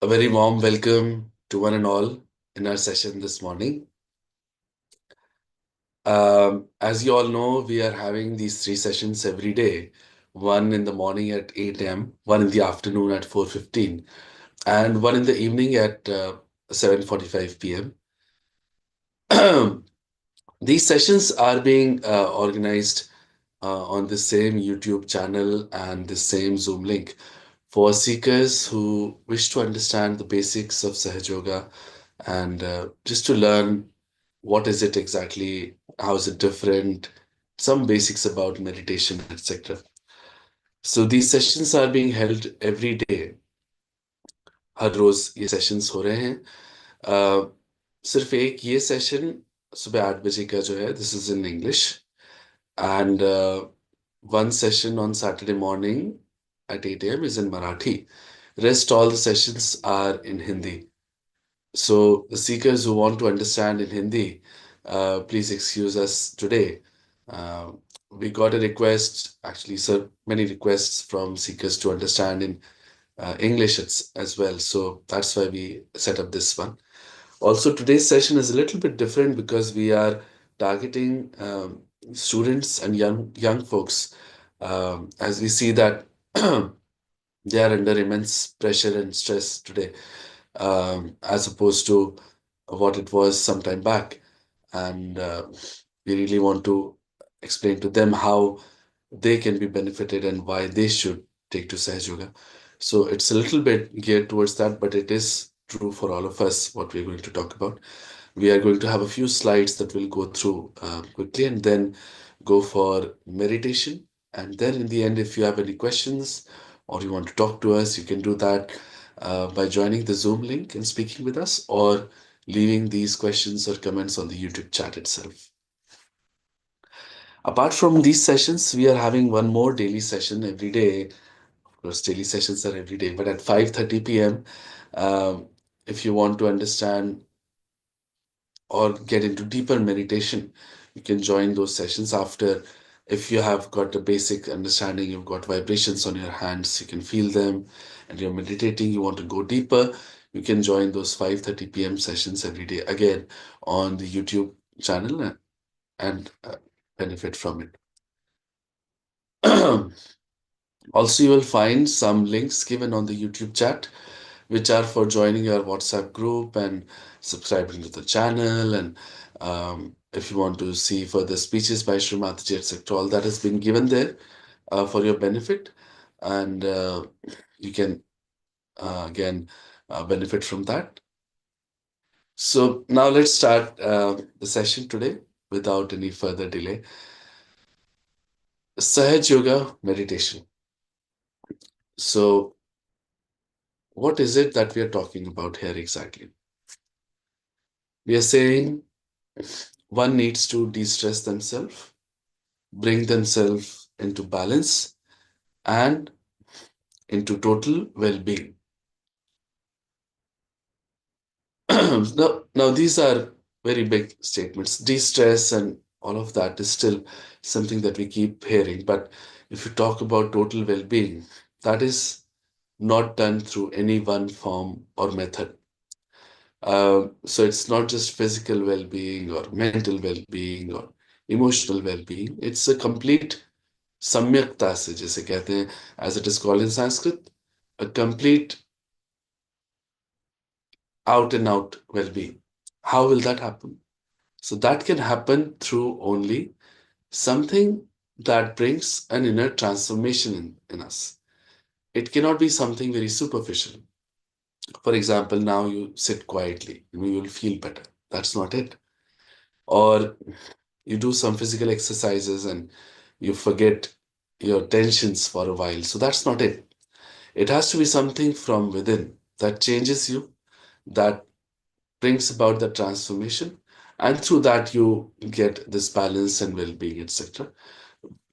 A very warm welcome to one and all in our session this morning. As you all know, we are having these three sessions every day, one in the morning at 8 a.m., one in the afternoon at 4:15, and one in the evening at 7:45 p.m. These sessions are being organized on the same YouTube channel and the same Zoom link for seekers who wish to understand the basics of Sahaja Yoga and just to learn what is it exactly, how is it different, some basics about meditation, etc. So these sessions are being held every day. हर रोज ये sessions हो रहे हैं. सिर्फ एक ये session सुबह 8 बजे का जो है, this is in English, and one session on Saturday morning at 8 a.m. is in Marathi. Rest all the sessions are in Hindi. So, the seekers who want to understand in Hindi, please excuse us today. Uh, we got a request, actually, sir, many requests from seekers to understand in English as well. So, that's why we set up this one. Also, today's session is a little bit different because we are targeting students and young folks, as we see that they are under immense pressure and stress today, as opposed to what it was some time back. And we really want to explain to them how they can be benefited and why they should take to Sahaj Yoga. So it's a little bit geared towards that, but it is true for all of us what we're going to talk about. We are going to have a few slides that we'll go through quickly and then go for meditation. And then in the end, if you have any questions or you want to talk to us, you can do that by joining the Zoom link and speaking with us or leaving these questions or comments on the YouTube chat itself. Apart from these sessions, we are having one more daily session every day. Of course, daily sessions are every day, but at 5:30 p.m., if you want to understand or get into deeper meditation, you can join those sessions after. If you have got a basic understanding, you've got vibrations on your hands, you can feel them, and you're meditating, you want to go deeper, you can join those 5:30 p.m. sessions every day again on the YouTube channel and benefit from it. Also, you will find some links given on the YouTube chat, which are for joining your WhatsApp group and subscribing to the channel. And if you want to see further speeches by Shree Mataji, etc., all that has been given there for your benefit. And you can, again, benefit from that. So now let's start the session today without any further delay. Sahaj Yoga meditation. So, what is it that we are talking about here exactly? We are saying one needs to de stress themselves, bring themselves into balance and into total well being. Now, these are very big statements. De stress and all of that is still something that we keep hearing. But if you talk about total well being, that is not done through any one form or method. So it's not just physical well-being or mental well-being or emotional well-being. It's a complete सम्यकता से जिसे कहते हैं, as it is called in Sanskrit, a complete out and out well-being. How will that happen? So that can happen through only something that brings an inner transformation in us. It cannot be something very superficial. For example, now you sit quietly, you will feel better. That's not it. Or you do some physical exercises and you forget your tensions for a while. So that's not it. It has to be something from within that changes you, that brings about the transformation, and through that you get this balance and well-being, etc.,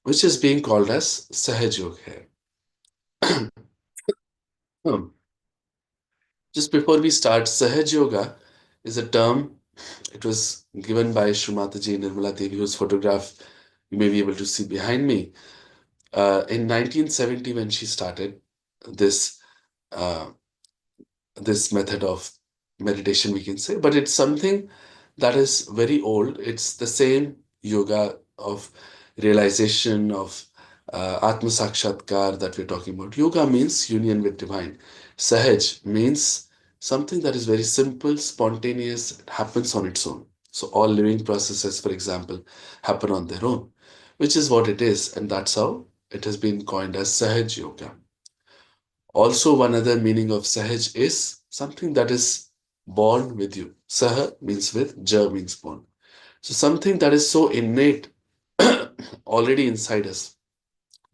which is being called as Sahaj Yoga here. Hmm. Just before we start, Sahaj Yoga is a term. It was given by Shree Mataji Nirmala Devi, whose photograph you may be able to see behind me. In 1970, when she started this uh, this method of meditation, we can say, but it's something that is very old. It's the same yoga of realization of Atma Sakshatkar that we're talking about. Yoga means union with divine. Sahaj means something that is very simple, spontaneous, it happens on its own. So all living processes, for example, happen on their own, which is what it is, and that's how it has been coined as Sahaj Yoga. Also, one other meaning of Sahaj is something that is born with you. Saha means with, Ja means born. So, something that is so innate already inside us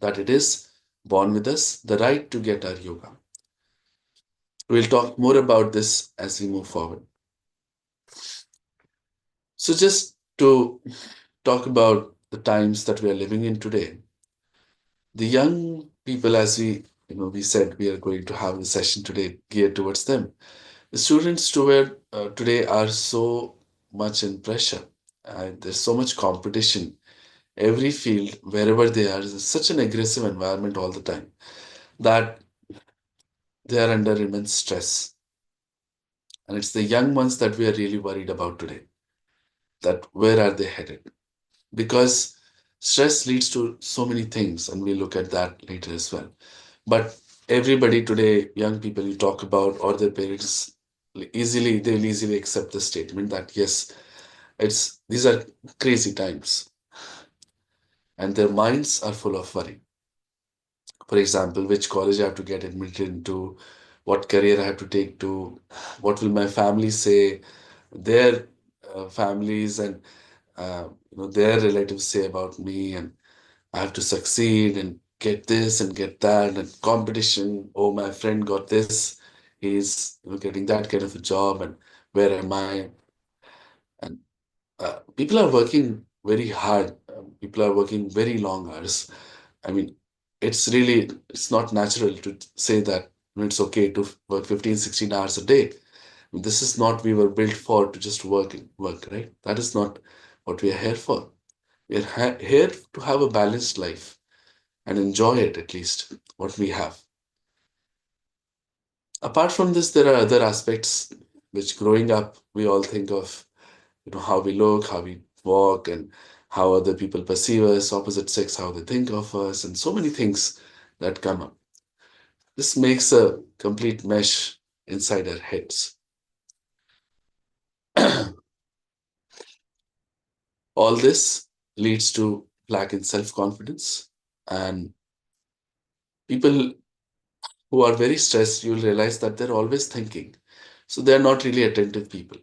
that it is born with us, the right to get our yoga. We'll talk more about this as we move forward. So, just to talk about the times that we are living in today, the young people, as we said we are going to have a session today geared towards them. The students today are so much in pressure. There's so much competition. Every field, wherever they are, is such an aggressive environment all the time that they are under immense stress. And it's the young ones that we are really worried about today. That where are they headed? Because stress leads to so many things, and we'll look at that later as well. But everybody today, young people you talk about, or their parents, they'll easily accept the statement that yes, these are crazy times, and their minds are full of worry. For example, which college I have to get admitted into, what career I have to take to, what will my family say, their families and their relatives say about me, and I have to succeed and get this and get that, and competition. Oh, my friend got this, he's getting that kind of a job, and where am I? And people are working very hard. People are working very long hours. I mean, it's not natural to say that it's okay to work 15, 16 hours a day. This is not we were built for to just work, right? That is not what we are here for. We are here to have a balanced life and enjoy it at least, what we have. Apart from this, there are other aspects which growing up we all think of, how we look, how we walk, and how other people perceive us, opposite sex, how they think of us, and so many things that come up. This makes a complete mesh inside our heads. All this leads to lack in self confidence, and people who are very stressed, you'll realize that they're always thinking. So they're not really attentive people,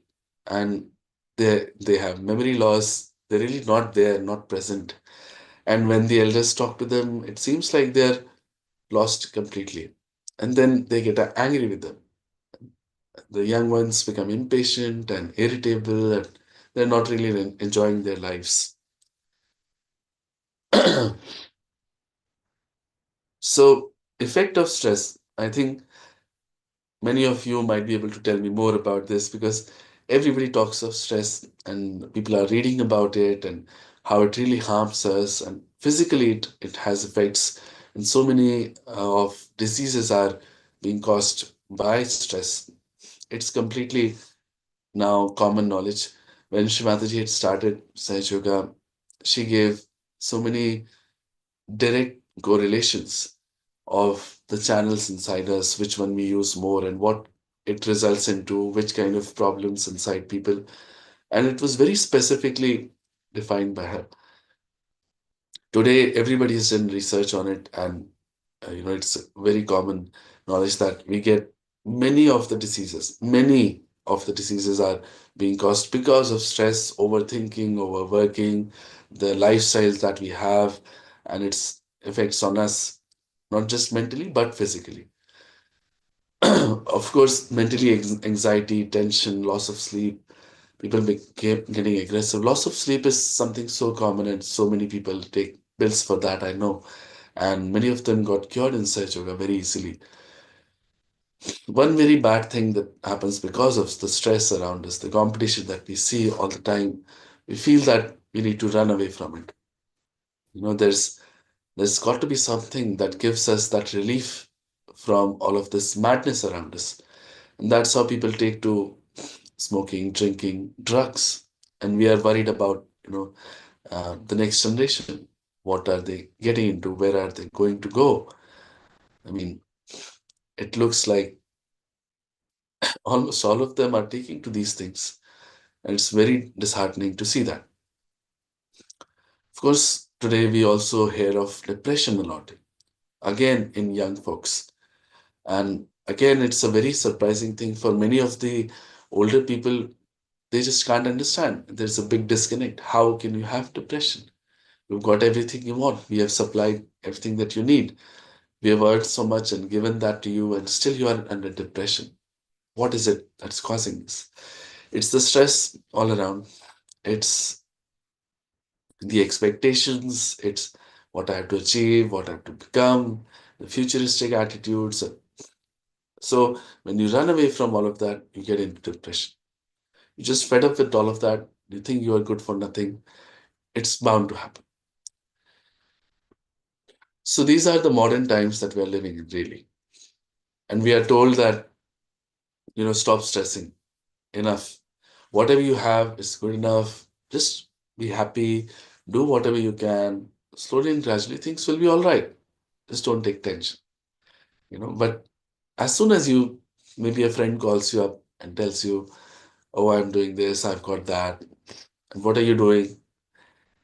and they have memory loss. They're really not there, not present. And when the elders talk to them, it seems like they're lost completely. And then they get angry with them. The young ones become impatient and irritable, and they're not really enjoying their lives. So, effect of stress. I think many of you might be able to tell me more about this because everybody talks of stress and people are reading about it and how it really harms us, and physically it has effects, and so many of diseases are being caused by stress. It's completely now common knowledge. When Shree Mataji had started Sahaj Yoga, she gave so many direct correlations of the channels inside us, which one we use more, and what it results into, which kind of problems inside people. And it was very specifically defined by her. Today, everybody has done research on it, and it's very common knowledge that we get many of the diseases are being caused because of stress, overthinking, overworking, the lifestyles that we have, and its effects on us, not just mentally but physically. Of course, mentally, anxiety, tension, loss of sleep, people became getting aggressive. Loss of sleep is something so common, and so many people take pills for that, I know. And many of them got cured in Sahaj Yoga very easily. One very bad thing that happens because of the stress around us, the competition that we see all the time, we feel that we need to run away from it. There's got to be something that gives us that relief from all of this madness around us. And that's how people take to smoking, drinking, drugs. And we are worried about, the next generation. What are they getting into? Where are they going to go? I mean, it looks like almost all of them are taking to these things. And it's very disheartening to see that. Of course, today we also hear of depression a lot, again in young folks. And again, it's a very surprising thing for many of the older people. They just can't understand. There's a big disconnect. How can you have depression? You've got everything you want. We have supplied everything that you need. We have earned so much and given that to you, and still you are under depression. What is it that's causing this? It's the stress all around. It's the expectations. It's what I have to achieve, what I have to become, the futuristic attitudes. So when you run away from all of that, you get into depression. You're just fed up with all of that. You think you are good for nothing. It's bound to happen. So these are the modern times that we are living in, really. And we are told that, stop stressing. Enough. Whatever you have is good enough. Just be happy. Do whatever you can. Slowly and gradually, things will be all right. Just don't take tension. But as soon as maybe a friend calls you up and tells you, oh, I'm doing this, I've got that, and what are you doing?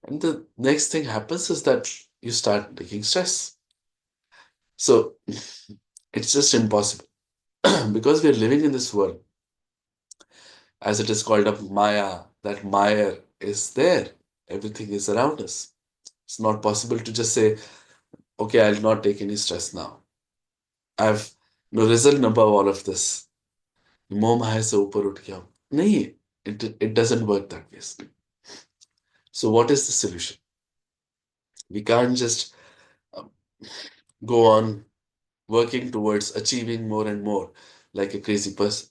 And the next thing happens is that you start taking stress. So it's just impossible because we're living in this world, as it is called a Maya. That Maya is there, everything is around us. It's not possible to just say, okay, I'll not take any stress now. I've no risen above all of this. मोह माया से ऊपर उठ गया हूं. नहीं, it doesn't work that way. So what is the solution? We can't just um, go on working towards achieving more and more like a crazy person.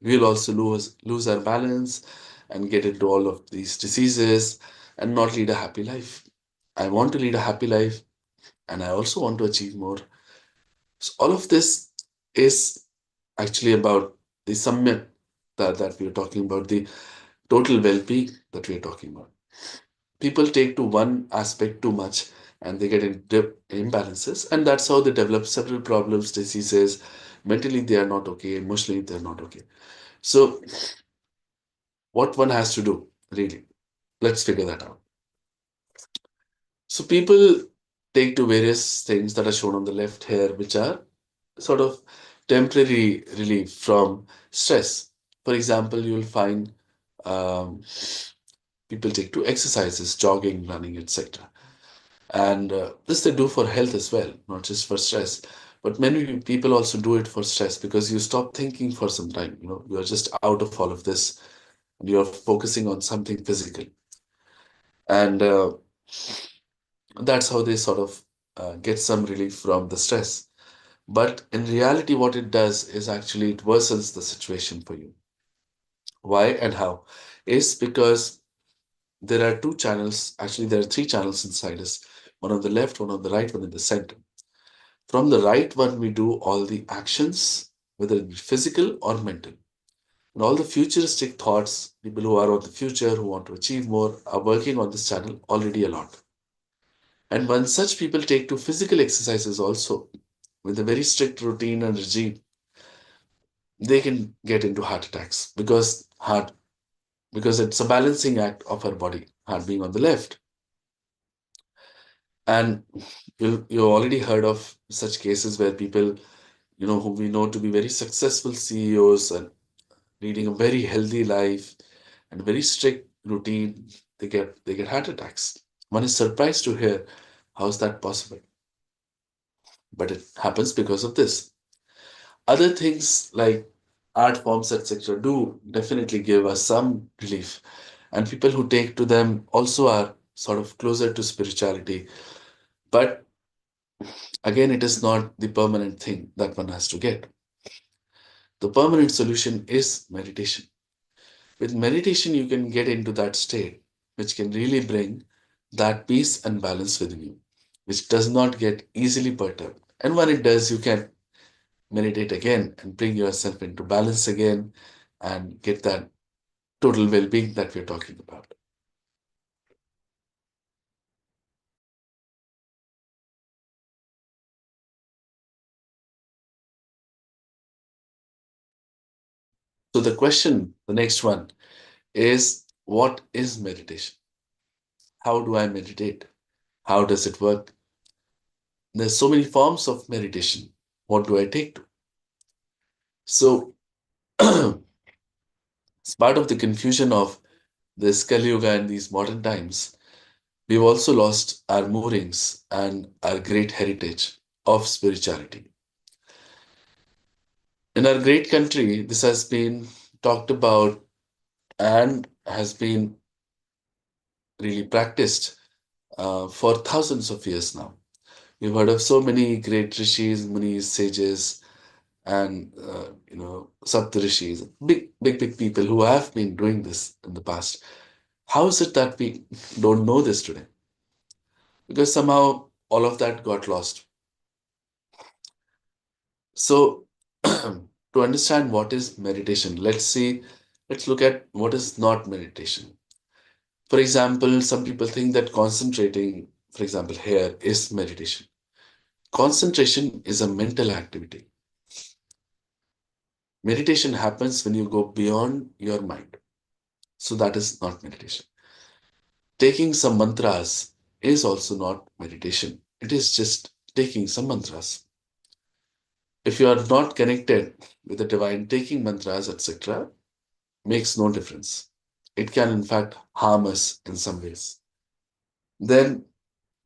We'll also lose our balance and get into all of these diseases and not lead a happy life. I want to lead a happy life, and I also want to achieve more. So all of this is actually about the summit that we are talking about, the total well-being that we are talking about. People take to one aspect too much and they get into imbalances, and that's how they develop several problems, diseases. Mentally they are not okay, emotionally they're not okay. So what one has to do, really, let's figure that out. So people take to various things that are shown on the left here, which are sort of temporary relief from stress. For example, you'll find um, people take to exercises, jogging, running, etc. And this they do for health as well, not just for stress. But many people also do it for stress because you stop thinking for some time. You're just out of all of this and you're focusing on something physical. And that's how they sort of get some relief from the stress. But in reality, what it does is actually it worsens the situation for you. Why and how? Is because there are two channels, actually, there are three channels inside us, one on the left, one on the right, one in the center. From the right one, we do all the actions, whether it be physical or mental. And all the futuristic thoughts, people who are on the future, who want to achieve more, are working on this channel already a lot. And when such people take to physical exercises also, with a very strict routine and regime, they can get into heart attacks because it's a balancing act of our body, heart being on the left. And you already heard of such cases where people, who we know to be very successful CEOs and leading a very healthy life and very strict routine, they get heart attacks. One is surprised to hear how is that possible, but it happens because of this. Other things like art forms, etc., do definitely give us some relief, and people who take to them also are sort of closer to spirituality. But again, it is not the permanent thing that one has to get. The permanent solution is meditation. With meditation, you can get into that state, which can really bring that peace and balance within you, which does not get easily perturbed. And when it does, you can meditate again and bring yourself into balance again and get that total well being that we're talking about. So, the question, the next one is, what is meditation? How do I meditate? How does it work? There's so many forms of meditation. What do I take to? So, as part of the confusion of this Kali Yuga and these modern times, we've also lost our moorings and our great heritage of spirituality. In our great country, this has been talked about and has been really practiced for thousands of years now. We've heard of so many great rishis, munis, sages, and saptarishis, big people who have been doing this in the past. How is it that we don't know this today? Because somehow all of that got lost. So, to understand what is meditation, let's look at what is not meditation. For example, some people think that concentrating, for example, here is meditation. Concentration is a mental activity. Meditation happens when you go beyond your mind. So that is not meditation. Taking some mantras is also not meditation. It is just taking some mantras. If you are not connected with the divine, taking mantras, etc., makes no difference. It can, in fact, harm us in some ways. Then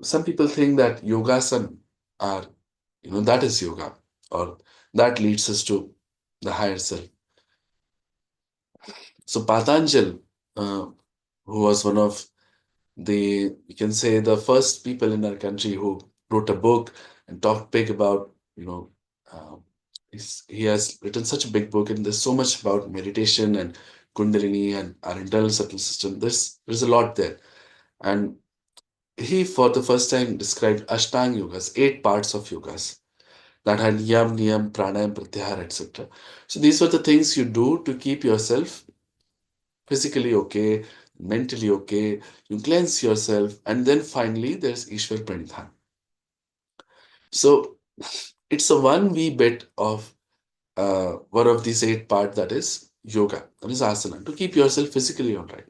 some people think that yogasana are, that is yoga, or that leads us to the higher self. So Patanjal, who was one of you can say, the first people in our country who wrote a book and talked big about, um, he has written such a big book, and there's so much about meditation and Kundalini and our internal subtle system. There's a lot there. And he, for the first time, described Ashtang yogas, 8 parts of yogas that had yam, niyam, pranayam, pratyahara, etc. So these were the things you do to keep yourself physically okay, mentally okay, you cleanse yourself, and then finally there's Ishwar Pranidhan. So it's a one wee bit of one of these 8 parts, that is yoga, that is asana, to keep yourself physically all right.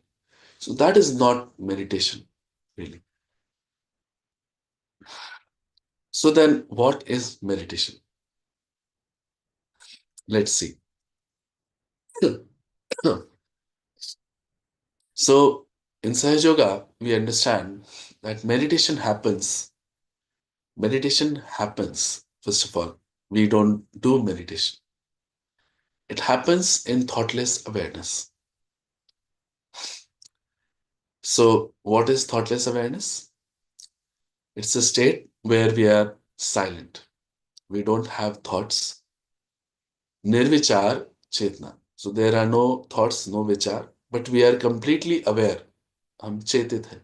So that is not meditation, really. So then, what is meditation? Let's see. So in Sahaja Yoga, we understand that meditation happens, first of all. We don't do meditation. It happens in thoughtless awareness. So, what is thoughtless awareness? It's a state where we are silent. We don't have thoughts. Nirvichar Chetna. So, there are no thoughts, no vichar, but we are completely aware. Hum chetit hai.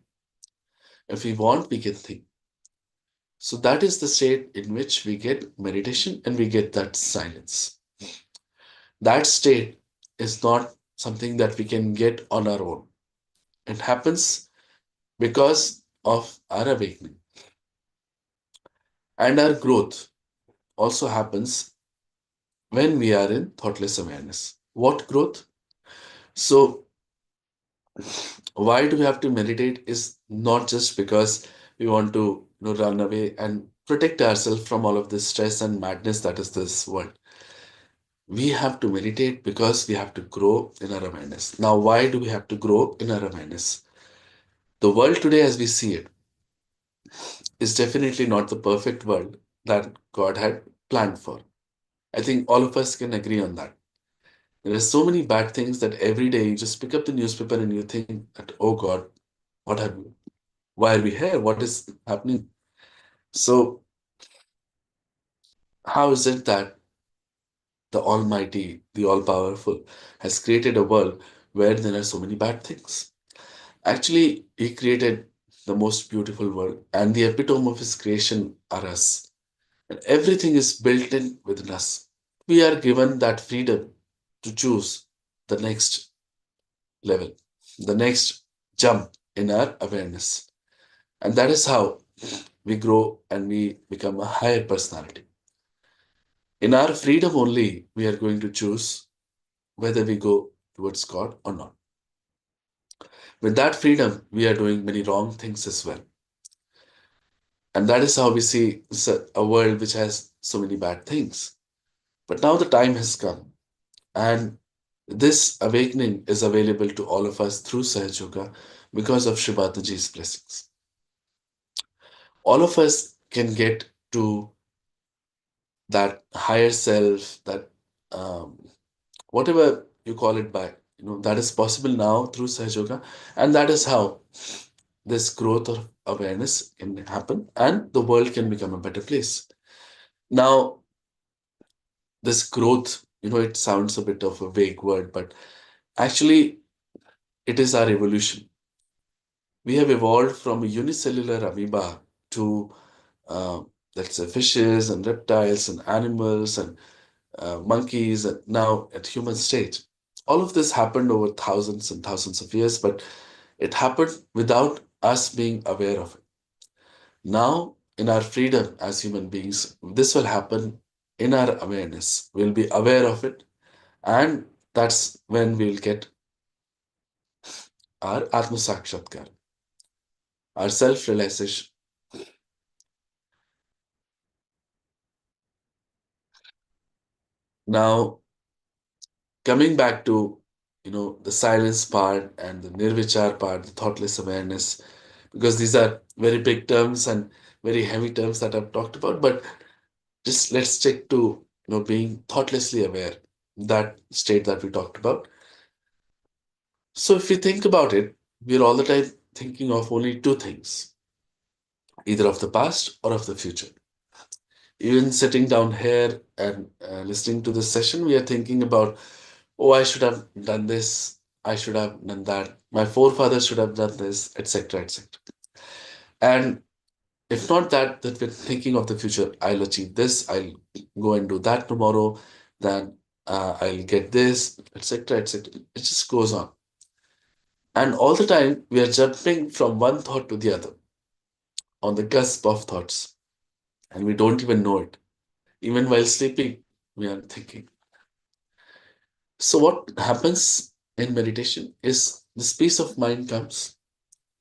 If we want, we can think. So, that is the state in which we get meditation and we get that silence. That state is not something that we can get on our own. It happens because of our awakening. And our growth also happens when we are in thoughtless awareness. What growth? So, why do we have to meditate is not just because we want to run away and protect ourselves from all of this stress and madness that is this world. We have to meditate because we have to grow in our awareness. Now, why do we have to grow in our awareness? The world today, as we see it, is definitely not the perfect world that God had planned for. I think all of us can agree on that. There are so many bad things that every day you just pick up the newspaper and you think that, oh God, what have we, why are we here? What is happening? So, how is it that the Almighty, the All Powerful, has created a world where there are so many bad things? Actually, He created the most beautiful world, and the epitome of His creation are us. And everything is built in within us. we are given that freedom to choose the next level, the next jump in our awareness. And that is how we grow and we become a higher personality. In our freedom only, we are going to choose whether we go towards God or not. With that freedom, we are doing many wrong things as well. And that is how we see a world which has so many bad things. But now the time has come, and this awakening is available to all of us through Sahaj Yoga because of Shree Mataji's blessings. All of us can get to that higher self, that um, whatever you call it by, that is possible now through Sahaj Yoga, and that is how this growth of awareness can happen, and the world can become a better place. Now, this growth, it sounds a bit of a vague word, but actually, it is our evolution. We have evolved from a unicellular amoeba to, uh, let's say, fishes and reptiles and animals and monkeys, and now at human stage. All of this happened over thousands and thousands of years, but it happened without us being aware of it. Now, in our freedom as human beings, this will happen in our awareness. We'll be aware of it, and that's when we'll get our Atma Sakshatkar, our self realization. Now, coming back to the silence part and the nirvichar part, the thoughtless awareness, because these are very big terms and very heavy terms that I've talked about, but just let's stick to being thoughtlessly aware, that state that we talked about. So if we think about it, we're all the time thinking of only two things, either of the past or of the future. Even sitting down here and listening to this session, we are thinking about, oh, I should have done this, I should have done that, my forefathers should have done this, etc., etc. And if not that, that we're thinking of the future, I'll achieve this, I'll go and do that tomorrow, then I'll get this, etc., etc. It just goes on. And all the time, we are jumping from one thought to the other on the cusp of thoughts, and we don't even know it. Even while sleeping, we are thinking. So, what happens in meditation is this peace of mind comes.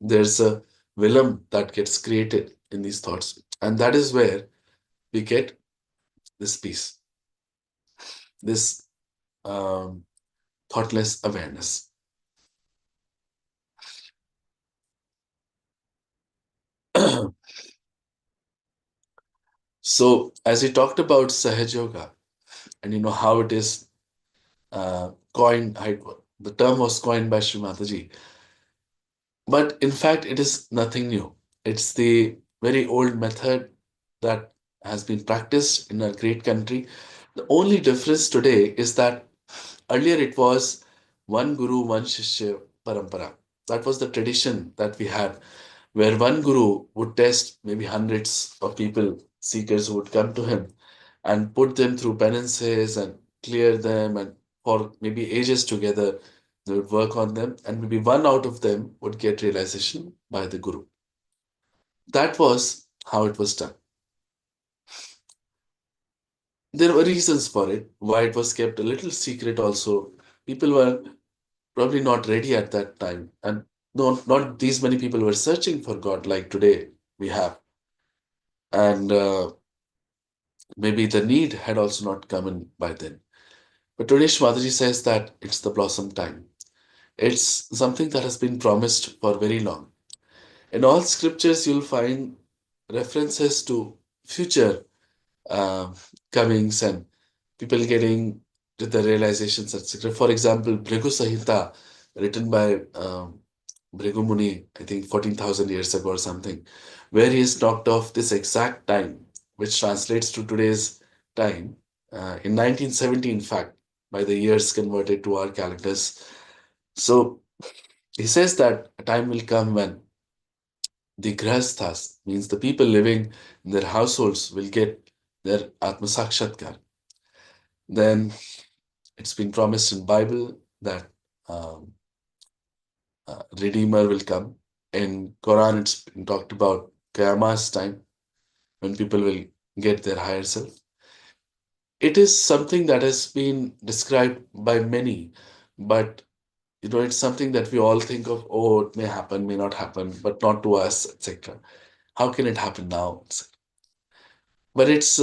There's a willum that gets created in these thoughts, and that is where we get this peace, this um, thoughtless awareness. So, as we talked about Sahaj Yoga, and how it is coined, the term was coined by Shree Mataji, but in fact, it is nothing new. It's the very old method that has been practiced in our great country. The only difference today is that earlier it was one guru, one shishya parampara. That was the tradition that we had, where one guru would test maybe hundreds of people, seekers who would come to him, and put them through penances and clear them, and for maybe ages together they would work on them, and maybe one out of them would get realization by the guru. That was how it was done. There were reasons for it, why it was kept a little secret also. People were probably not ready at that time, and not these many people were searching for God like today we have. And maybe the need had also not come in by then. But today Shwadaji says that it's the blossom time. It's something that has been promised for very long. In all scriptures, you'll find references to future uh, comings and people getting to the realizations, etc. For example, Bhrigu Sahita, written by Bhrigu Muni, I think 14,000 years ago or something, where he has knocked off this exact time, which translates to today's time, in 1970, in fact, by the years converted to our calendars. So he says that a time will come when the grahasthas, means the people living in their households, will get their Atma Sakshatkar. Then it's been promised in Bible that um, Redeemer will come. In Quran, it's been talked about Qiyamah's time when people will get their higher self. It is something that has been described by many, but it's something that we all think of, oh, it may happen, may not happen, but not to us, etc. How can it happen now? But it's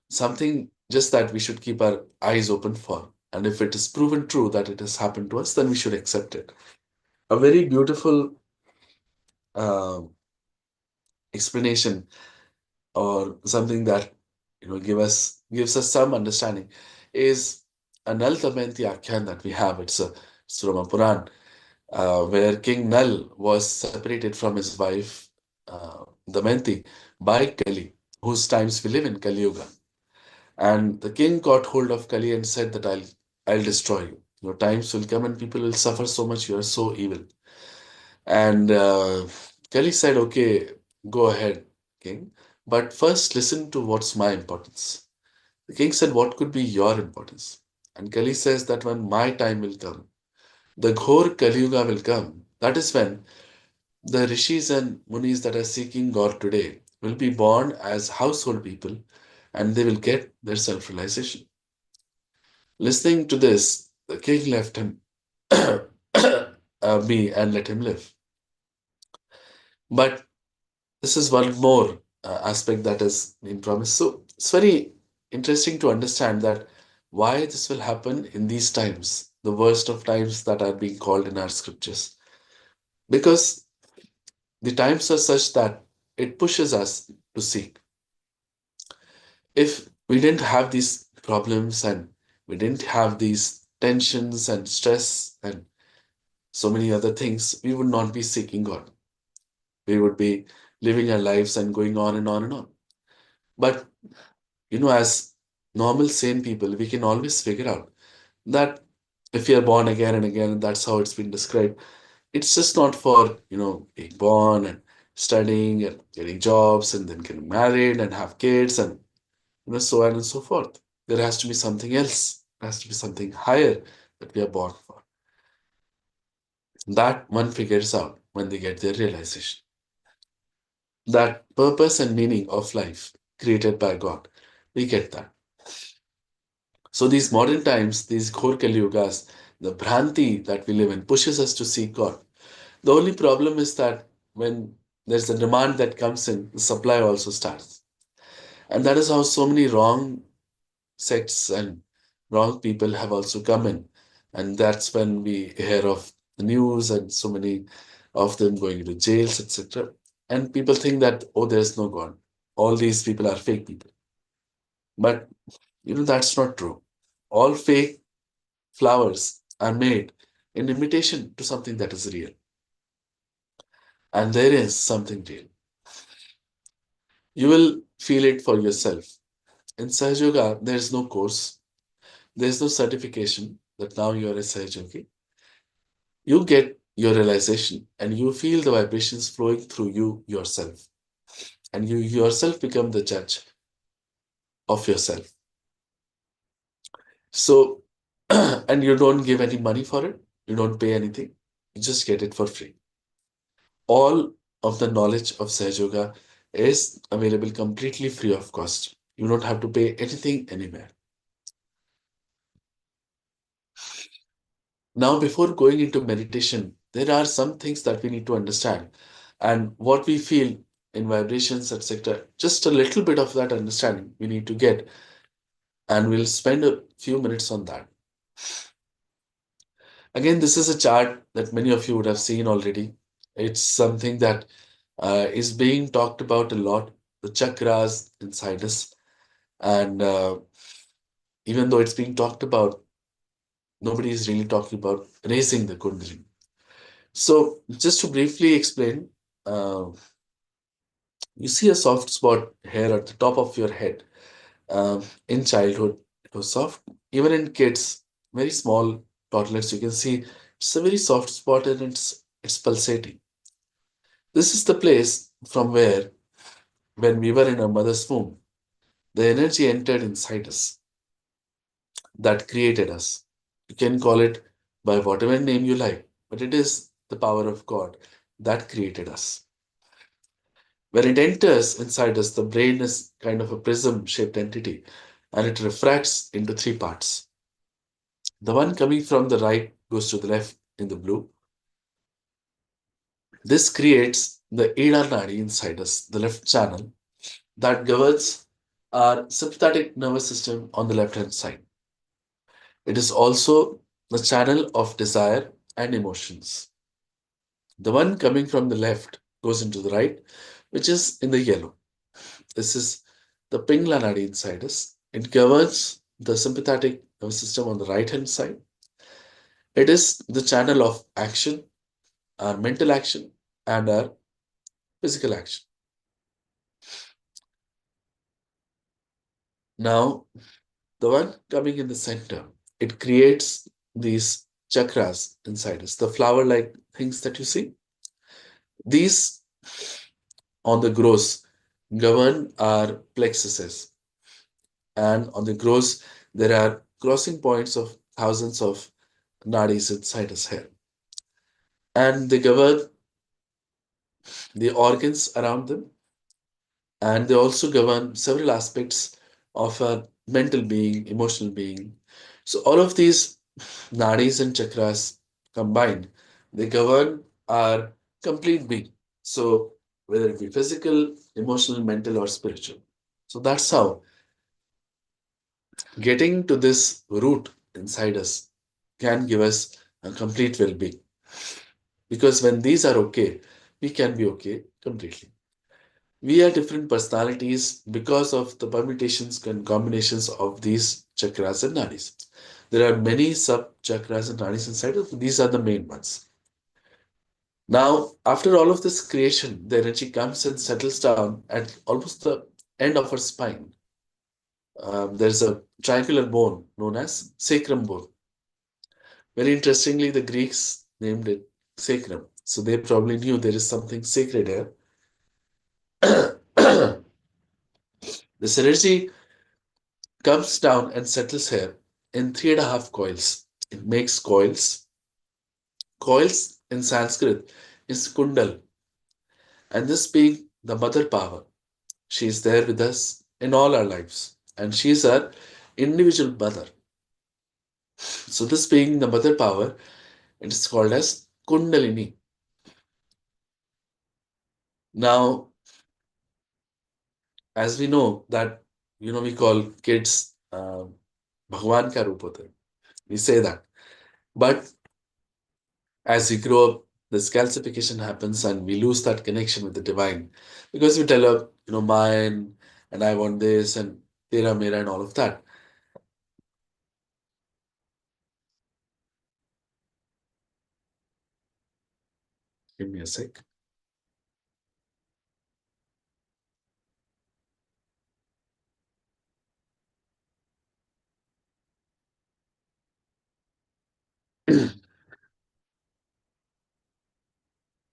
something just that we should keep our eyes open for. And if it is proven true that it has happened to us, then we should accept it. A very beautiful uh, explanation, or something that gives us some understanding, is a Nal Damayanti Akhyan that we have. It's from a Puran, where King Nal was separated from his wife Damayanti by Kali, whose times we live in, Kali Yuga. And the king got hold of Kali and said that I'll destroy you. Your times will come and people will suffer so much. You are so evil. And Kali said, okay, go ahead, king. But first listen to what's my importance. The king said, what could be your importance? And Kali says that when my time will come, the Ghor Kali Yuga will come. That is when the rishis and munis that are seeking God today will be born as household people, and they will get their self realization. Listening to this, the king left him me and let him live. But this is one more aspect that has been promised. So it's very interesting to understand that why this will happen in these times, the worst of times that are being called in our scriptures. Because the times are such that it pushes us to seek. If we didn't have these problems and we didn't have these tensions and stress and so many other things, we would not be seeking God. We would be living our lives and going on and on and on. But, as normal, sane people, we can always figure out that if we are born again and again, and that's how it's been described, it's just not for, being born and studying and getting jobs and then getting married and have kids and, so on and so forth. There has to be something else. There has to be something higher that we are born for. That one figures out when they get their realization. That purpose and meaning of life created by God. We get that. So these modern times, these Ghor Kali Yugas, the Bhranti that we live in pushes us to seek God. The only problem is that when there's a demand that comes in, the supply also starts. And that is how so many wrong sects and wrong people have also come in. And that's when we hear of the news and so many of them going into jails, etc. And people think that, oh, there's no God. All these people are fake people. But, that's not true. All fake flowers are made in imitation to something that is real. And there is something real. You will feel it for yourself. In Sahaj Yoga, there is no course, there is no certification that now you are a Sahaj Yogi. You get your realization and you feel the vibrations flowing through you yourself. And you yourself become the judge of yourself. So, and you don't give any money for it, you don't pay anything, you just get it for free. All of the knowledge of Sahaj Yoga is available completely free of cost. You don't have to pay anything anywhere. Now, before going into meditation, there are some things that we need to understand. And what we feel in vibrations, etc., just a little bit of that understanding we need to get. And we'll spend a few minutes on that. Again, this is a chart that many of you would have seen already. It's something that is being talked about a lot, the chakras inside us. And even though it's being talked about, nobody is really talking about raising the Kundalini. So, just to briefly explain, uh, you see a soft spot here at the top of your head. In childhood, it was soft. Even in kids, very small toddlers, you can see it's a very soft spot and it's pulsating. This is the place from where, when we were in our mother's womb, The energy entered inside us that created us. You can call it by whatever name you like, but it is the power of God that created us. When it enters inside us, the brain is kind of a prism shaped entity and it refracts into three parts. The one coming from the right goes to the left in the blue. This creates the Ida Nadi inside us, the left channel, that governs our sympathetic nervous system on the left hand side. It is also the channel of desire and emotions. The one coming from the left goes into the right, which is in the yellow. This is the Pingla Nadi inside us. It governs the sympathetic nervous system on the right hand side. It is the channel of action, our mental action, and our physical action. Now, the one coming in the center, it creates these chakras inside us, the flower like things that you see. These on the gross govern our plexuses, and on the gross, there are crossing points of thousands of nadis inside us here, and they govern the organs around them, and they also govern several aspects of our mental being, emotional being. So all of these nadis and chakras combined, they govern our complete being. So whether it be physical, emotional, mental, or spiritual. So that's how getting to this root inside us can give us a complete well-being. Because when these are okay, we can be okay completely. We are different personalities because of the permutations and combinations of these chakras and nadis. There are many sub chakras and nadis inside us. These are the main ones. Now, after all of this creation, the energy comes and settles down at almost the end of our spine. There's a triangular bone known as sacrum bone. Very interestingly, the Greeks named it sacrum. So they probably knew there is something sacred here. This energy comes down and settles here in 3.5 coils. It makes coils. Coils in Sanskrit is kundal, and this being the mother power. She is there with us in all our lives, and she is our individual mother. So, this being the mother power, it is called as Kundalini. Now, as we know that we call kids Bhagwan ka roop hote. We say that, but as we grow up, this calcification happens, and we lose that connection with the divine because we tell her, mine, and I want this, and tera mera, and all of that. Give me a sec.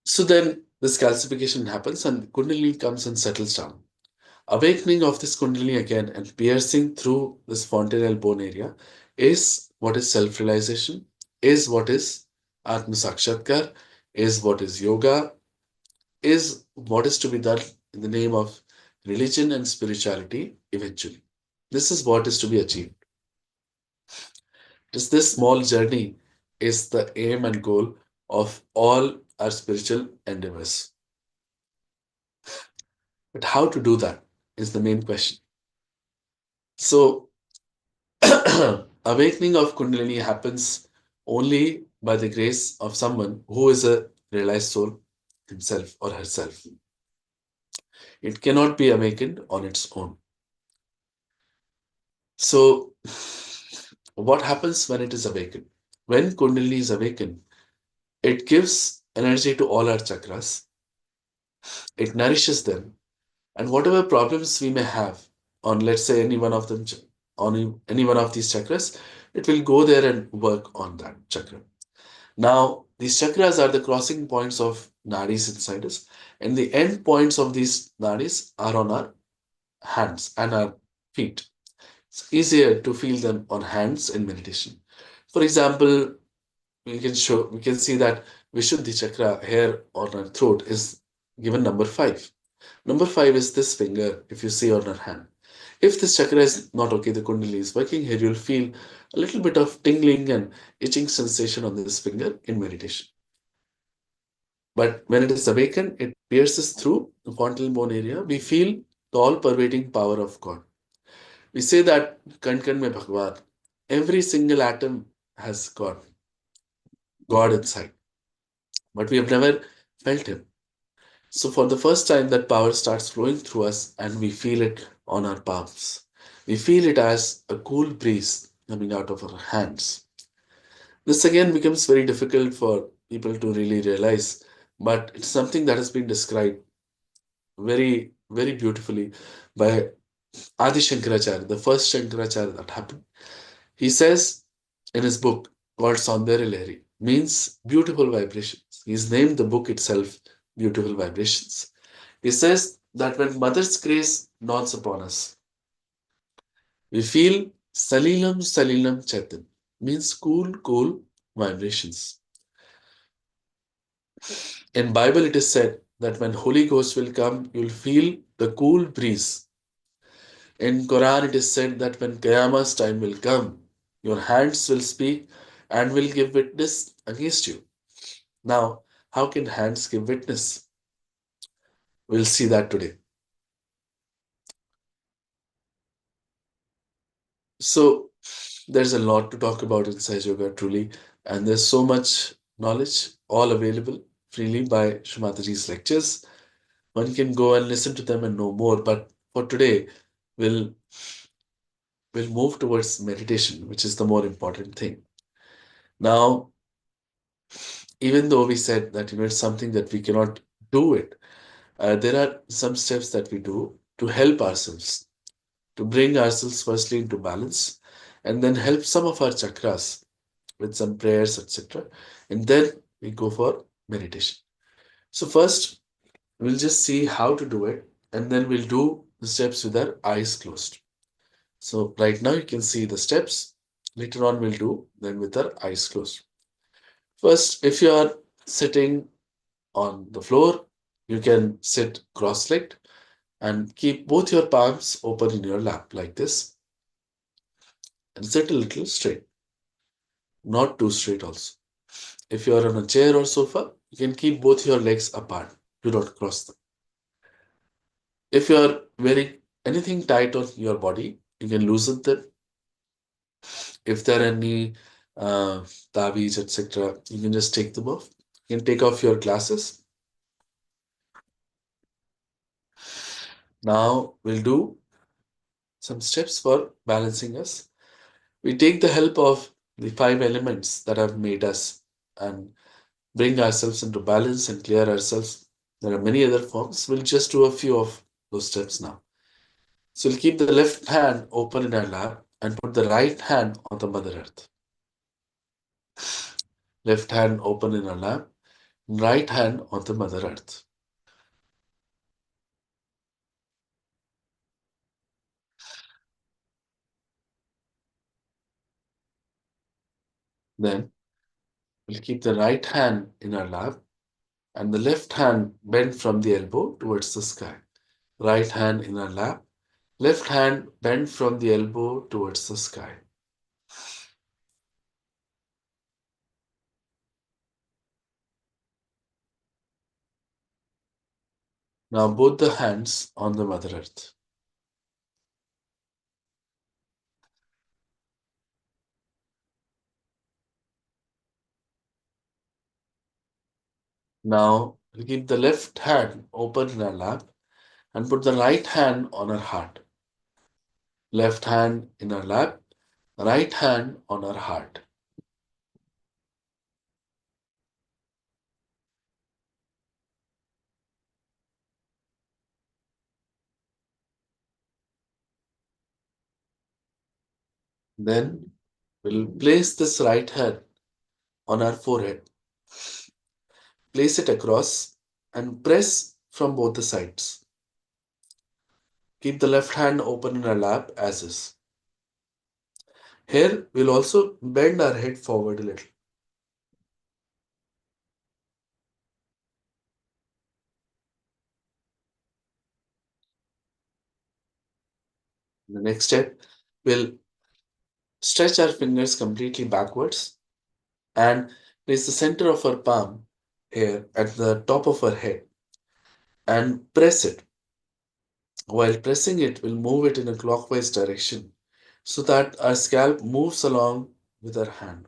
So then this calcification happens, and Kundalini comes and settles down. Awakening of this Kundalini again and piercing through this fontanelle bone area is what is self realization, is what is Atma Sakshatkar, is what is yoga, is what is to be done in the name of religion and spirituality eventually. This is what is to be achieved. Just this small journey is the aim and goal of all our spiritual endeavors. But how to do that is the main question. So, awakening of Kundalini happens only by the grace of someone who is a realized soul himself or herself. It cannot be awakened on its own. So, what happens when it is awakened? When Kundalini is awakened, it gives energy to all our chakras, it nourishes them, and whatever problems we may have on, let's say, any one of them, on any one of these chakras, it will go there and work on that chakra. Now, these chakras are the crossing points of nadis inside us, and the end points of these nadis are on our hands and our feet. It's easier to feel them on hands in meditation. For example, we can see that Vishuddhi chakra here on our throat is given number 5. Number 5 is this finger, if you see on our hand. If this chakra is not okay, the kundalini is working here, you'll feel a little bit of tingling and itching sensation on this finger in meditation. But when it is awakened, it pierces through the frontal bone area. We feel the all pervading power of God. We say that kan kan mein Bhagwan. Every single atom has God inside, but we have never felt Him. So for the first time, that power starts flowing through us, and we feel it on our palms. We feel it as a cool breeze coming out of our hands. This again becomes very difficult for people to really realize, but it's something that has been described very, very beautifully by Adi Shankaracharya, the first Shankaracharya that happened. He says in his book called Saundarya Lahari, means beautiful vibrations. He's named the book itself Beautiful Vibrations. He says that when Mother's grace dawns upon us, we feel Salilam Salilam Chaitan, means cool, cool vibrations. In Bible it is said that when Holy Ghost will come, you'll feel the cool breeze. In Quran it is said that when Qiyamah's time will come, your hands will speak and will give witness against you. Now, how can hands give witness? We'll see that today. So, there's a lot to talk about in Sahaj Yoga, truly, and there's so much knowledge all available freely by Shree Mataji's lectures. One can go and listen to them and know more. But for today, we'll we'll move towards meditation, which is the more important thing. Now, even though we said that it's something that we cannot do it, there are some steps that we do to help ourselves, to bring ourselves firstly into balance, and then help some of our chakras with some prayers, etc. And then we go for meditation. So first, we'll just see how to do it, and then we'll do the steps with our eyes closed. So right now you can see the steps. Later on we'll do then with our eyes closed. First, if you are sitting on the floor, you can sit cross-legged and keep both your palms open in your lap like this and sit a little straight, not too straight also. If you are on a chair or sofa, you can keep both your legs apart. Do not cross them. If you are wearing anything tight on your body, you can loosen them. If there are any tavis, etc., you can just take them off. You can take off your glasses. Now we'll do some steps for balancing us. We take the help of the 5 elements that have made us and bring ourselves into balance and clear ourselves. There are many other forms. We'll just do a few of those steps now. So we'll keep the left hand open in our lap and put the right hand on the Mother Earth. Left hand open in our lap, right hand on the Mother Earth. Then we'll keep the right hand in our lap and the left hand bent from the elbow towards the sky. Right hand in our lap, left hand bent from the elbow towards the sky. Now both the hands on the Mother Earth. Now we'll keep the left hand open in our lap and put the right hand on our heart. Left hand in our lap, right hand on our heart. Then we'll place this right hand on our forehead. Place it across and press from both the sides. Keep the left hand open in our lap as is. Here, we'll also bend our head forward a little. The next step, we'll stretch our fingers completely backwards and place the center of our palm here at the top of our head and press it. While pressing it, we'll move it in a clockwise direction so that our scalp moves along with our hand.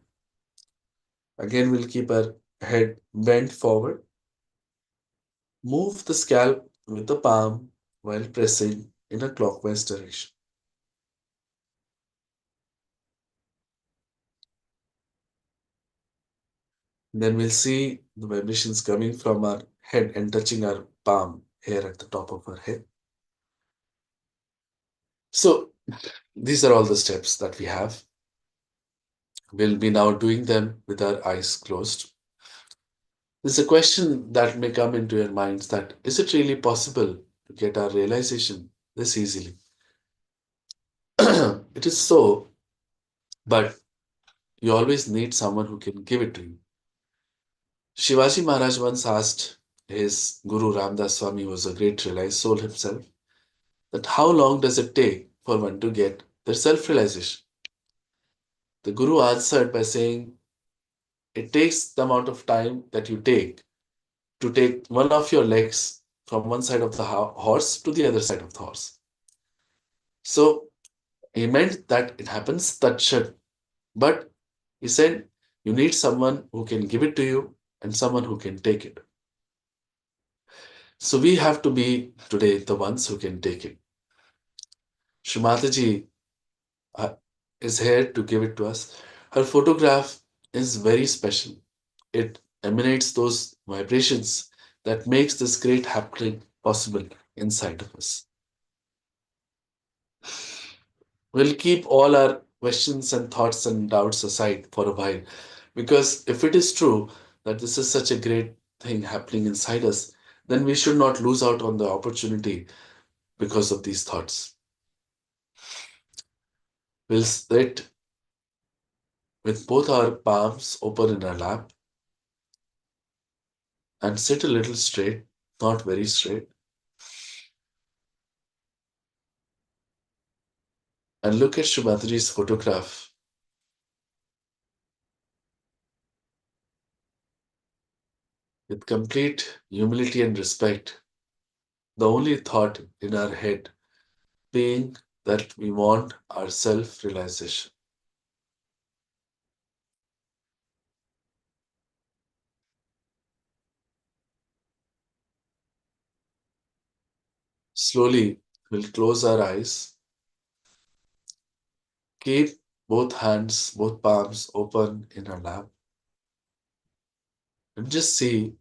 Again, we'll keep our head bent forward. Move the scalp with the palm while pressing in a clockwise direction. Then we'll see the vibrations coming from our head and touching our palm here at the top of our head. So, these are all the steps that we have. We'll be now doing them with our eyes closed. There's a question that may come into your minds that is it really possible to get our realization this easily? It is so, but you always need someone who can give it to you. Shivaji Maharaj once asked his Guru Ramdas Swami, who was a great realized soul himself, that how long does it take for one to get their self realization? The Guru answered by saying, it takes the amount of time that you take to take one of your legs from one side of the horse to the other side of the horse. So he meant that it happens that should, but he said you need someone who can give it to you and someone who can take it. So we have to be today the ones who can take it. Shree Mataji uh, is here to give it to us. Her photograph is very special. It emanates those vibrations that makes this great happening possible inside of us. We'll keep all our questions and thoughts and doubts aside for a while because if it is true that this is such a great thing happening inside us, then we should not lose out on the opportunity because of these thoughts. We'll sit with both our palms open in our lap and sit a little straight, not very straight, and look at Shumatri's photograph with complete humility and respect. The only thought in our head being that we want our self realization. Slowly, we'll close our eyes, keep both hands, both palms open in our lap, and just see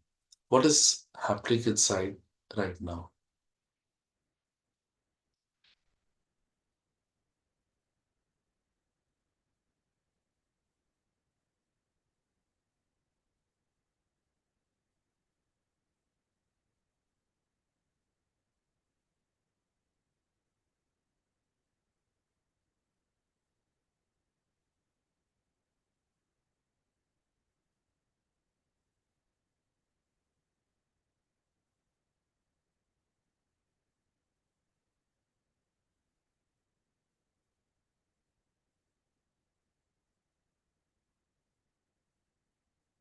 what is happening inside right now.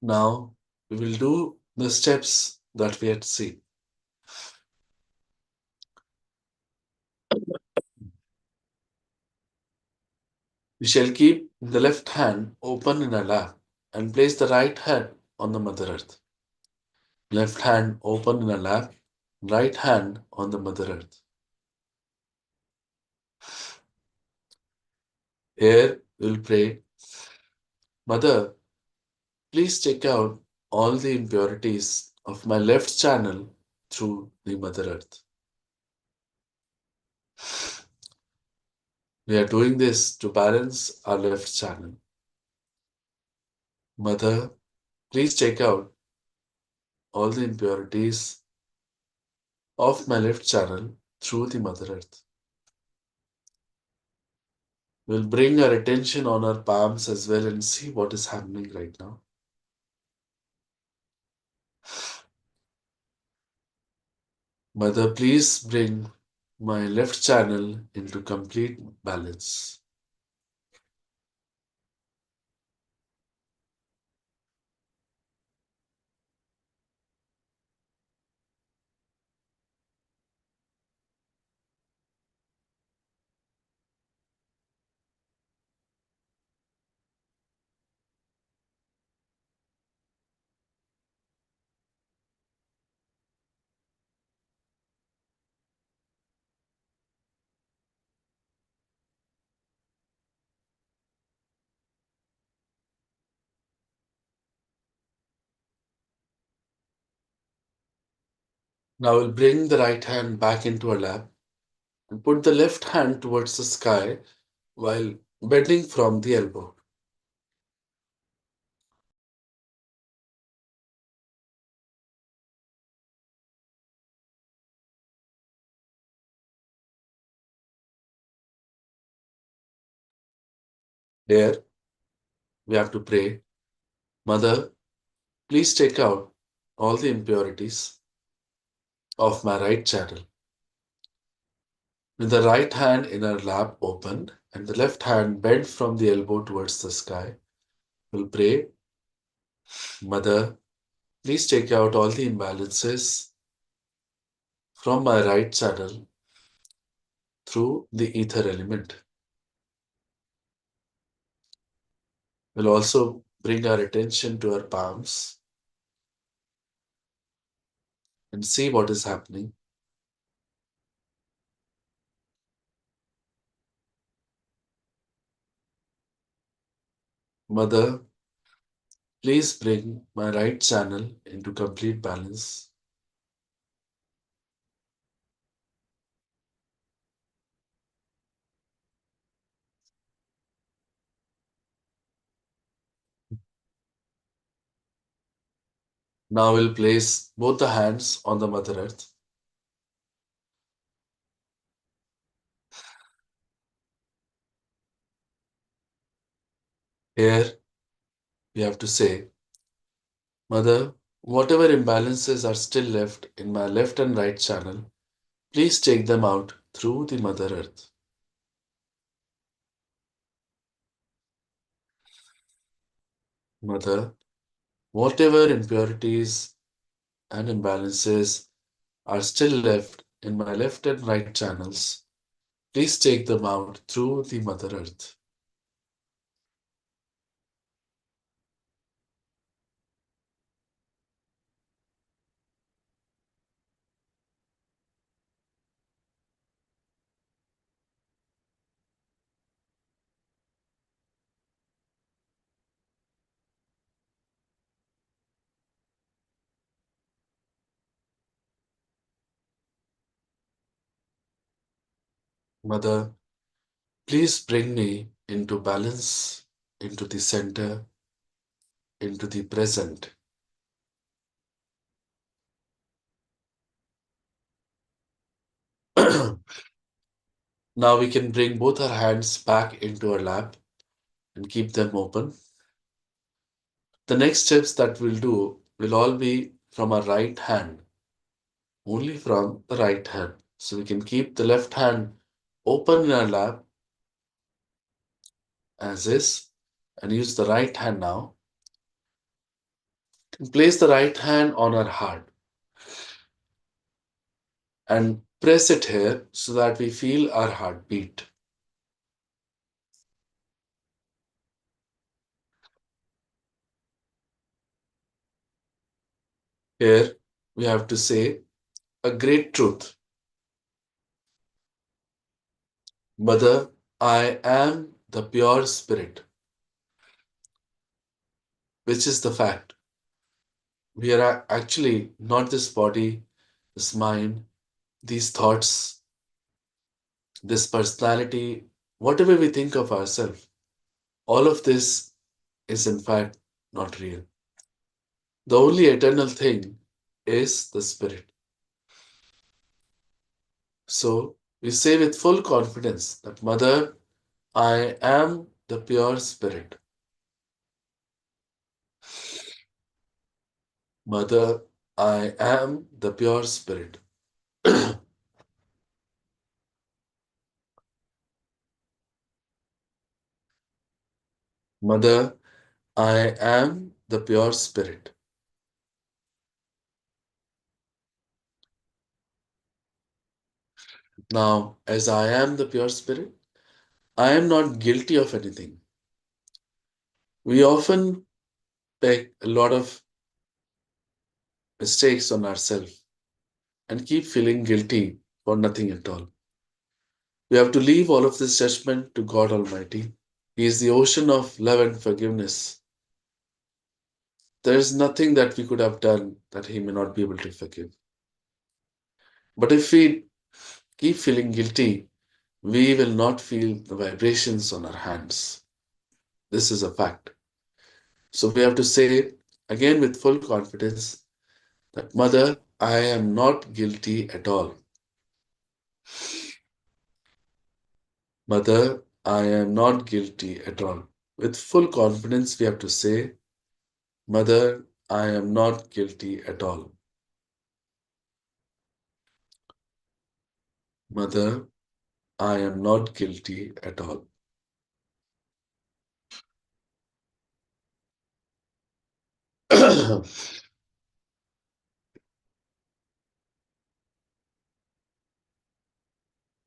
Now, we will do the steps that we had seen. We shall keep the left hand open in our lap and place the right hand on the Mother Earth. Left hand open in our lap, right hand on the Mother Earth. Here we'll pray, Mother, please take out all the impurities of my left channel through the Mother Earth. We are doing this to balance our left channel. Mother, please take out all the impurities of my left channel through the Mother Earth. We'll bring our attention on our palms as well and see what is happening right now. Mother, please bring my left channel into complete balance. Now we'll bring the right hand back into our lap and put the left hand towards the sky while bending from the elbow. Here, we have to pray. Mother, please take out all the impurities of my right channel. With the right hand in our lap open and the left hand bent from the elbow towards the sky, we'll pray. Mother, please take out all the imbalances from my right channel through the ether element. We'll also bring our attention to our palms and see what is happening. Mother, please bring my right channel into complete balance. Now we'll place both the hands on the Mother Earth. Here we have to say, Mother, whatever imbalances are still left in my left and right channel, please take them out through the Mother Earth. Mother, whatever impurities and imbalances are still left in my left and right channels, please take them out through the Mother Earth. Mother, please bring me into balance, into the center, into the present. Now we can bring both our hands back into our lap and keep them open. The next steps that we'll do will all be from our right hand, only from the right hand. So we can keep the left hand open in our lap as is and use the right hand now. And place the right hand on our heart and press it here so that we feel our heart beat. Here we have to say a great truth. Mother, I am the pure spirit, which is the fact. We are actually not this body, this mind, these thoughts, this personality, whatever we think of ourselves. All of this is in fact not real. The only eternal thing is the spirit. So we say with full confidence that Mother, I am the pure spirit. Mother, I am the pure spirit. Mother, I am the pure spirit. Now, as I am the pure spirit, I am not guilty of anything. We often take a lot of mistakes on ourselves and keep feeling guilty for nothing at all. We have to leave all of this judgment to God Almighty. He is the ocean of love and forgiveness. There is nothing that we could have done that He may not be able to forgive. But if we keep feeling guilty, we will not feel the vibrations on our hands. This is a fact. So we have to say again with full confidence that, Mother, I am not guilty at all. Mother, I am not guilty at all. With full confidence, we have to say, Mother, I am not guilty at all. Mother, I am not guilty at all.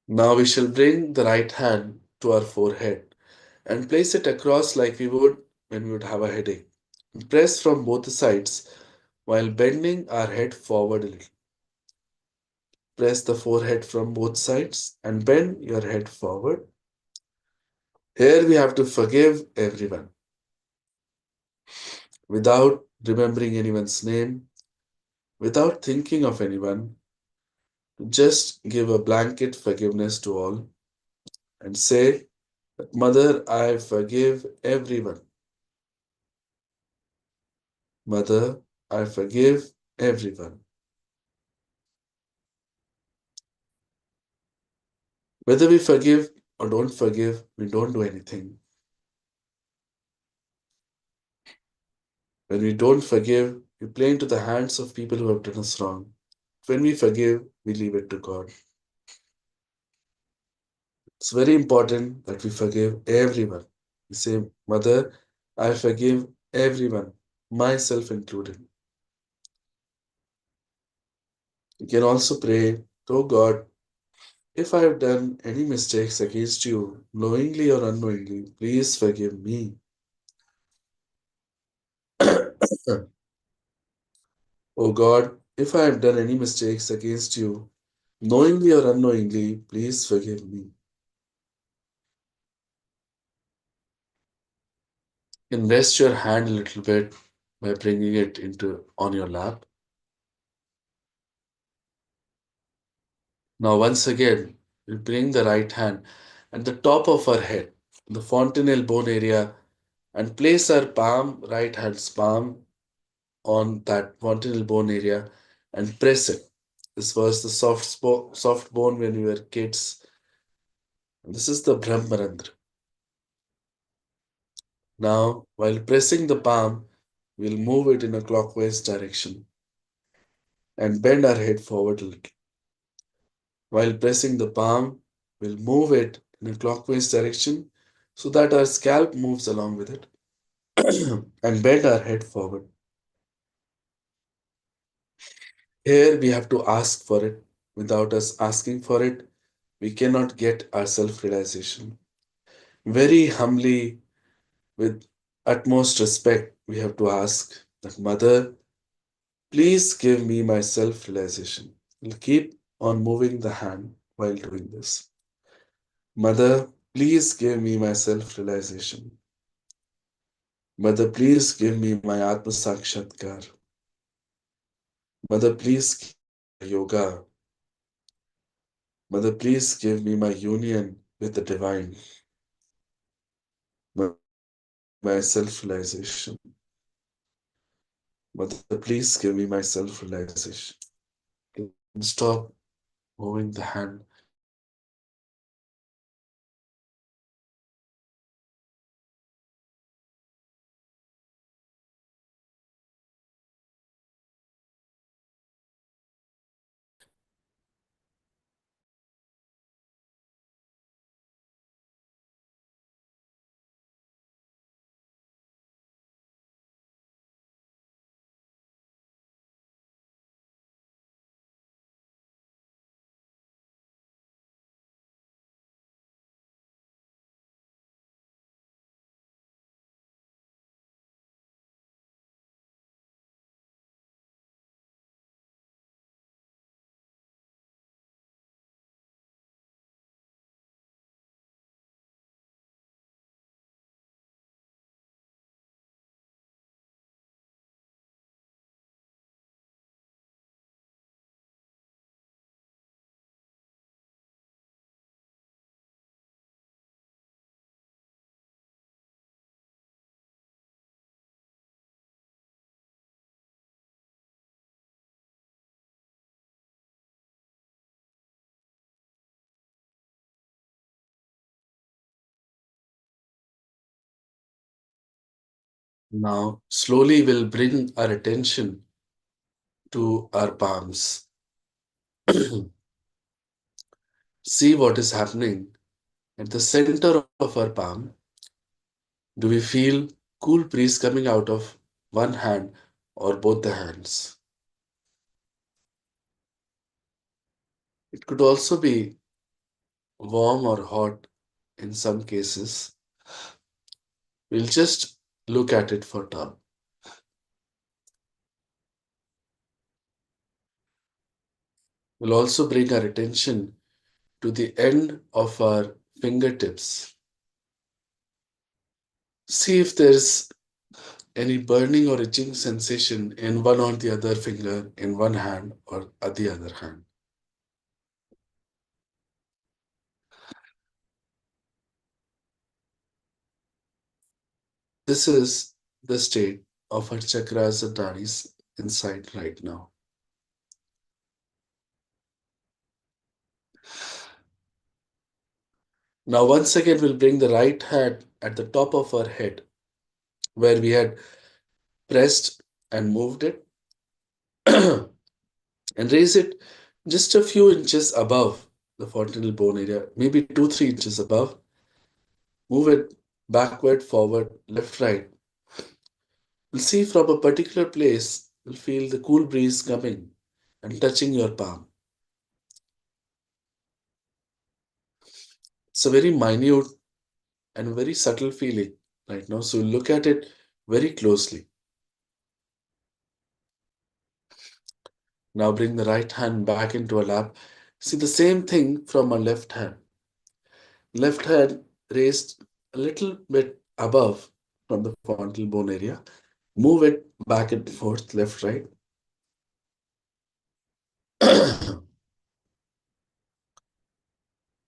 Now we shall bring the right hand to our forehead and place it across like we would when we would have a headache. Press from both the sides while bending our head forward a little. Press the forehead from both sides and bend your head forward. Here we have to forgive everyone without remembering anyone's name, without thinking of anyone. Just give a blanket forgiveness to all and say, Mother, I forgive everyone. Mother, I forgive everyone. Whether we forgive or don't forgive, we don't do anything. When we don't forgive, we play into the hands of people who have done us wrong. When we forgive, we leave it to God. It's very important that we forgive everyone. We say, Mother, I forgive everyone, myself included. You can also pray, Oh God, if I have done any mistakes against you, knowingly or unknowingly, please forgive me. Oh God, if I have done any mistakes against you, knowingly or unknowingly, please forgive me. You can rest your hand a little bit by bringing it into on your lap. Now, once again, we bring the right hand at the top of our head, the fontanelle bone area, and place our palm, right hand's palm, on that fontanelle bone area and press it. This was the soft bone when we were kids. This is the Brahmarandra. Now, while pressing the palm, we'll move it in a clockwise direction and bend our head forward a little. While pressing the palm, we'll move it in a clockwise direction so that our scalp moves along with it and bend our head forward. Here we have to ask for it. Without us asking for it, we cannot get our self realization. Very humbly, with utmost respect, we have to ask that, Mother, please give me my self realization. We'll keep on moving the hand while doing this. Mother, please give me my self realization. Mother, please give me my Atma Sakshatkar. Mother, please give me yoga. Mother, please give me my union with the divine, my self realization. Mother, please give me my self realization. Stop moving the hand Now, slowly we'll bring our attention to our palms. See what is happening at the center of our palm. Do we feel cool breeze coming out of one hand or both the hands? It could also be warm or hot in some cases. We'll just look at it for now. We'll also bring our attention to the end of our fingertips. See if there's any burning or itching sensation in one or the other finger, in one hand or at the other hand. This is the state of our chakras and nadis inside right now. Now, once again, we'll bring the right hand at the top of our head where we had pressed and moved it and raise it just a few inches above the fontanel bone area, maybe 2-3 inches above. Move it backward, forward, left, right. You'll see from a particular place, you'll feel the cool breeze coming and touching your palm. It's a very minute and very subtle feeling right now. So look at it very closely. Now bring the right hand back into a lap. See the same thing from our left hand. Left hand raised a little bit above from the frontal bone area. Move it back and forth, left, right.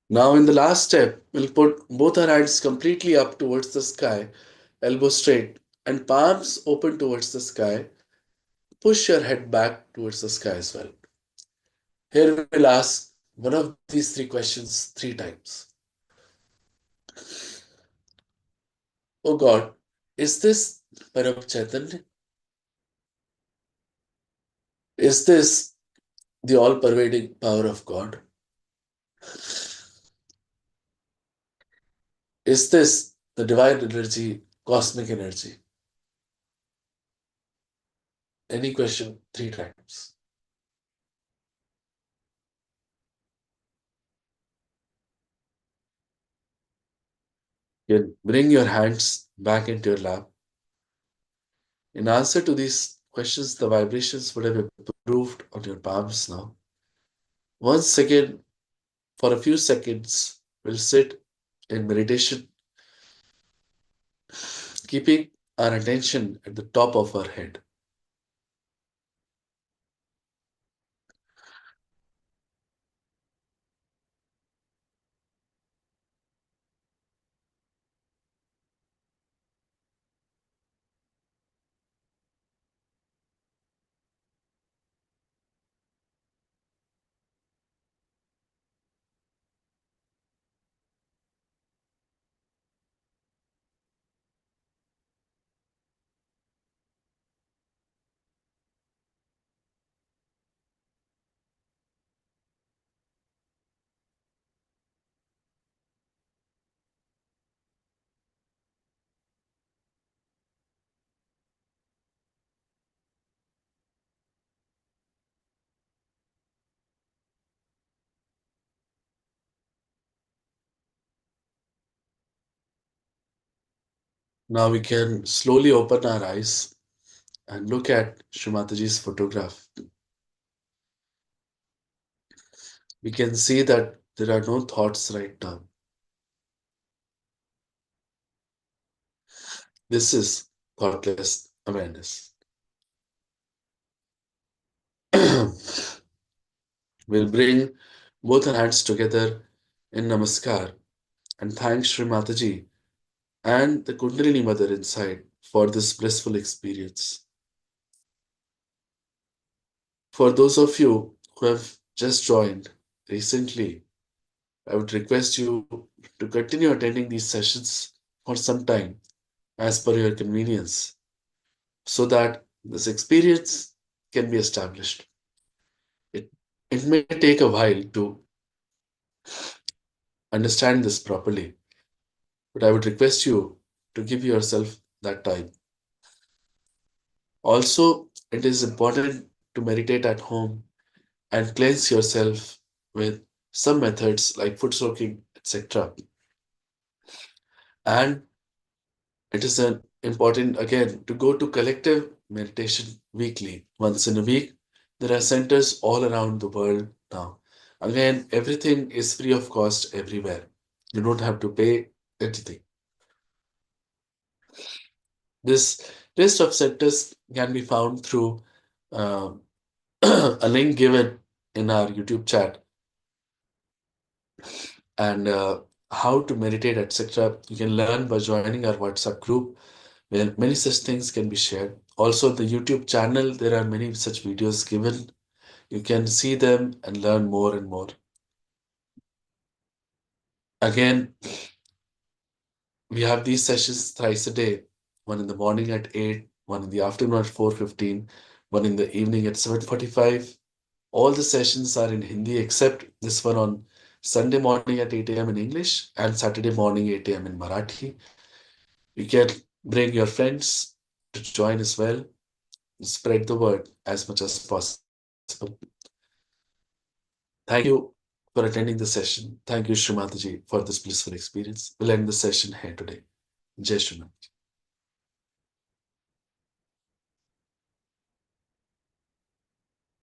Now, in the last step, we'll put both our hands completely up towards the sky, elbow straight, and palms open towards the sky. Push your head back towards the sky as well. Here we'll ask one of these three questions 3 times. Oh God, is this Param Chaitanya? Is this the all pervading power of God? Is this the divine energy, cosmic energy? Any question 3 times. You bring your hands back into your lap. In answer to these questions, the vibrations would have improved on your palms now. Once again, for a few seconds, we'll sit in meditation, keeping our attention at the top of our head. Now we can slowly open our eyes and look at Shree Mataji's photograph. We can see that there are no thoughts right now. This is thoughtless awareness. We'll bring both our hands together in Namaskar and thank Shree Mataji and the Kundalini Mother inside for this blissful experience. For those of you who have just joined recently, I would request you to continue attending these sessions for some time as per your convenience. so that this experience can be established. It, it may take a while to understand this properly, but I would request you to give yourself that time. Also, it is important to meditate at home and cleanse yourself with some methods like foot soaking, etc. And it is an important again to go to collective meditation weekly, once in a week. There are centers all around the world now. Again, everything is free of cost everywhere. You don't have to pay anything. This list of centers can be found through um, a link given in our YouTube chat, and how to meditate, etc. You can learn by joining our WhatsApp group where many such things can be shared. Also, the YouTube channel, there are many such videos given. You can see them and learn more and more. Again, we have these sessions thrice a day, one in the morning at 8, one in the afternoon at 4:15, one in the evening at 7:45. All the sessions are in Hindi except this one on Sunday morning at 8 a.m. in English and Saturday morning 8 a.m. in Marathi. You can bring your friends to join as well. Spread the word as much as possible. Thank you for attending the session. Thank you, Shree Mataji, for this blissful experience. We'll end the session here today. Jai Shri Ram.